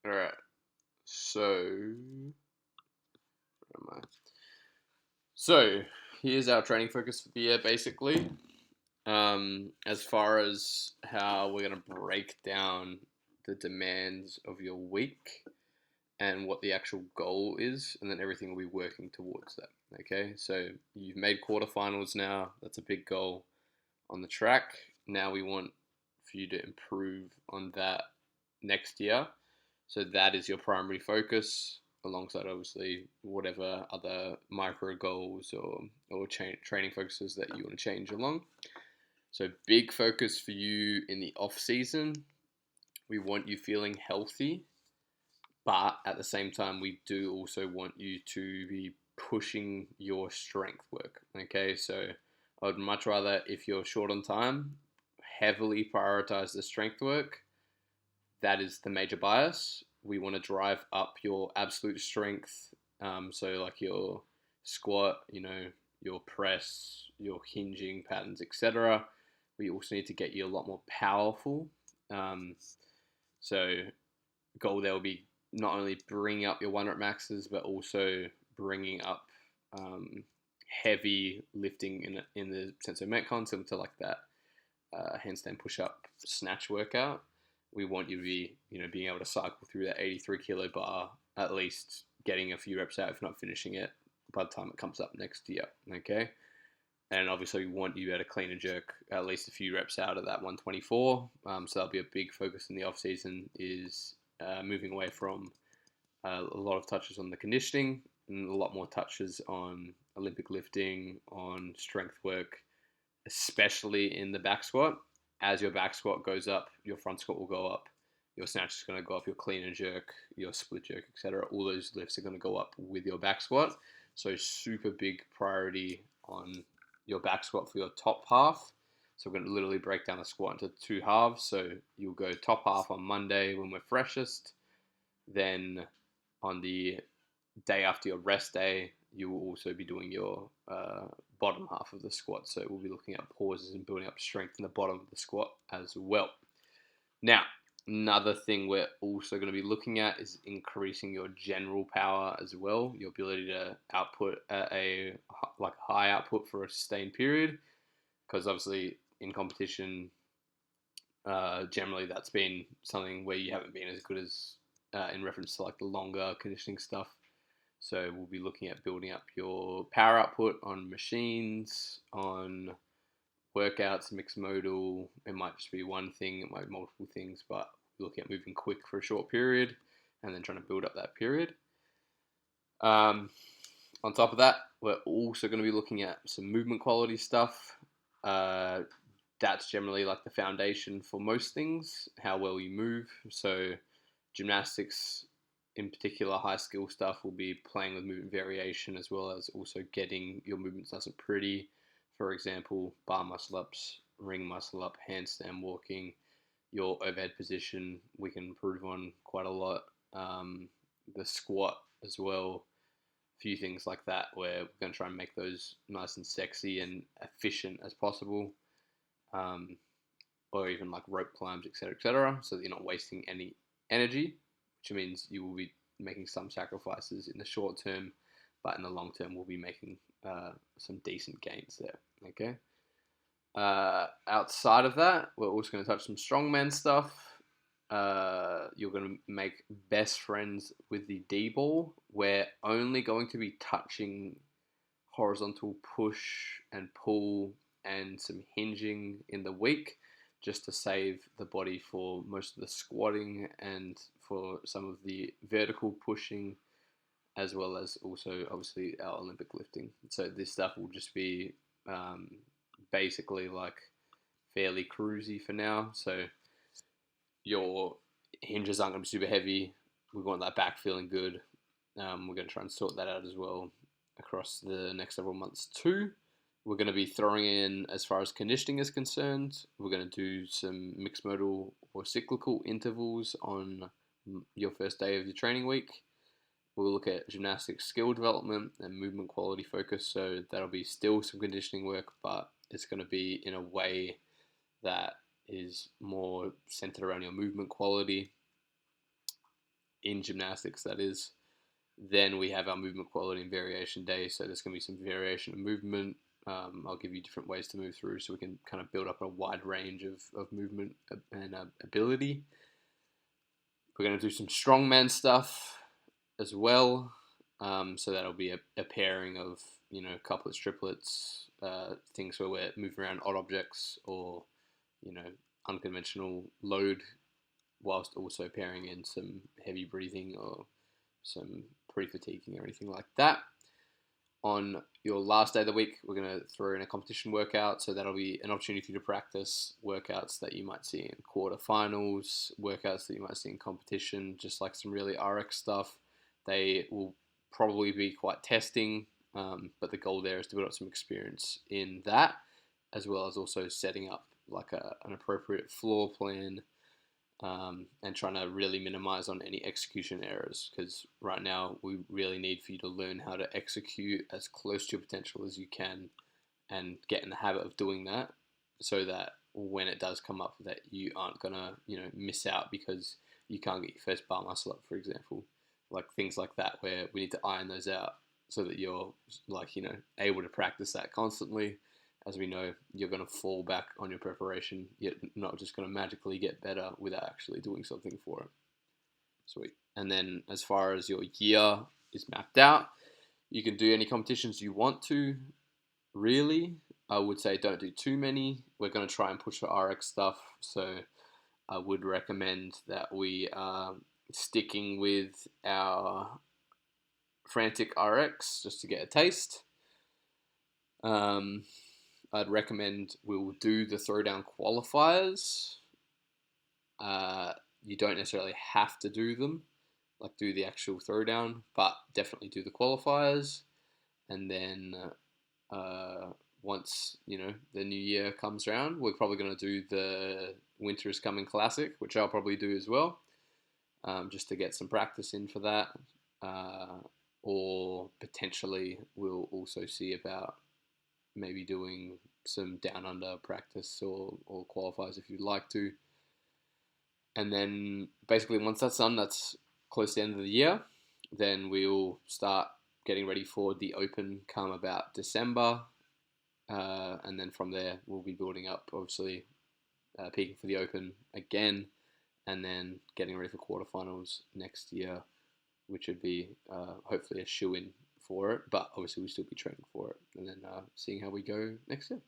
All right. So, where am I? So, here's our training focus for the year, basically. As far as how we're gonna break down the demands of your week and what the actual goal is, and then everything will be working towards that. Okay, so you've made quarterfinals now. That's a big goal on the track. Now we want for you to improve on that next year. So that is your primary focus, alongside obviously whatever other micro goals or training focuses that you want to change along. So big focus for you in the off season. We want you feeling healthy, but at the same time, we do also want you to be pushing your strength work. Okay, so I would much rather, if you're short on time, heavily prioritize the strength work. That is the major bias. We want to drive up your absolute strength. So, like your squat, your press, your hinging patterns, etc. We also need to get you a lot more powerful. Um, so, goal there will be not only bringing up your 1 rep maxes, but also bringing up um, heavy lifting in the sense of metcon, similar to like that handstand push up snatch workout. We want you to be being able to cycle through that 83 kilo bar, at least getting a few reps out, if not finishing it by the time it comes up next year. Okay. And obviously, we want you to be able to clean and jerk at least a few reps out of that 124. So that'll be a big focus in the off season, is moving away from a lot of touches on the conditioning and a lot more touches on Olympic lifting, on strength work, especially in the back squat. As your back squat goes up, your front squat will go up. Your snatch is going to go up. Your clean and jerk, your split jerk, etc. All those lifts are going to go up with your back squat. So super big priority on your back squat for your top half. So we're going to literally break down the squat into 2 halves. So you'll go top half on Monday when we're freshest. Then on the day after your rest day, you will also be doing your bottom half of the squat. So we'll be looking at pauses and building up strength in the bottom of the squat as well. Now, another thing we're also going to be looking at is increasing your general power as well, your ability to output a high output for a sustained period, because obviously in competition, generally that's been something where you haven't been as good as in reference to like the longer conditioning stuff. So we'll be looking at building up your power output on machines, on workouts, mixed modal. It might just be one thing, it might be multiple things, but we're looking at moving quick for a short period and then trying to build up that period. On top of that, we're also going to be looking at some movement quality stuff. That's generally like the foundation for most things, how well you move. So gymnastics, in particular, high skill stuff, will be playing with movement variation, as well as also getting your movements nice and pretty. For example, bar muscle ups, ring muscle up, handstand walking, your overhead position we can improve on quite a lot. The squat as well, a few things like that where we're going to try and make those nice and sexy and efficient as possible. Um, or even like rope climbs, etc., so that you're not wasting any energy, which means you will be making some sacrifices in the short term, but in the long term, we'll be making some decent gains there. Okay. Outside of that, we're also going to touch some strongman stuff. You're going to make best friends with the D ball. We're only going to be touching horizontal push and pull and some hinging in the week, just to save the body for most of the squatting and for some of the vertical pushing, as well as also obviously our Olympic lifting. So this stuff will just be basically like fairly cruisy for now. So your hinges aren't going to be super heavy. We want that back feeling good. We're going to try and sort that out as well across the next several months too. We're going to be throwing in, as far as conditioning is concerned, we're going to do some mixed modal or cyclical intervals on your first day of your training week. We'll look at gymnastics skill development and movement quality focus. So that'll be still some conditioning work, but it's going to be in a way that is more centered around your movement quality. in gymnastics, that is. Then we have our movement quality and variation day. So there's going to be some variation of movement. I'll give you different ways to move through so we can kind of build up a wide range of movement and ability. We're going to do some strongman stuff as well. So that'll be a pairing of, couplets, triplets, things where we're moving around odd objects or, unconventional load, whilst also pairing in some heavy breathing or some pre-fatiguing or anything like that. On your last day of the week, we're going to throw in a competition workout. So that'll be an opportunity for you to practice workouts that you might see in quarterfinals, workouts that you might see in competition, just like some really RX stuff. They will probably be quite testing, but the goal there is to build up some experience in that, as well as also setting up like an appropriate floor plan, and trying to really minimize on any execution errors, because right now we really need for you to learn how to execute as close to your potential as you can and get in the habit of doing that, so that when it does come up that you aren't gonna miss out because you can't get your first bar muscle up, for example, like things like that, where we need to iron those out so that you're able to practice that constantly. As we know, you're going to fall back on your preparation. You're not just going to magically get better without actually doing something for it. Sweet. And then as far as your year is mapped out, you can do any competitions you want to, really. I would say don't do too many. We're going to try and push for RX stuff. So I would recommend that we are sticking with our Frantic RX just to get a taste. I'd recommend we'll do the throwdown qualifiers. You don't necessarily have to do them, like do the actual throwdown, but definitely do the qualifiers. And then once the new year comes around, we're probably going to do the Winter is Coming Classic, which I'll probably do as well, just to get some practice in for that. Or potentially we'll also see about maybe doing some down under practice or qualifiers if you'd like to. And then basically once that's done, that's close to the end of the year, then we'll start getting ready for the Open come about December. And then from there, we'll be building up, obviously, peaking for the Open again, and then getting ready for quarterfinals next year, which would be hopefully a shoe-in for it. But obviously, we'll still be training for it, and then seeing how we go next year.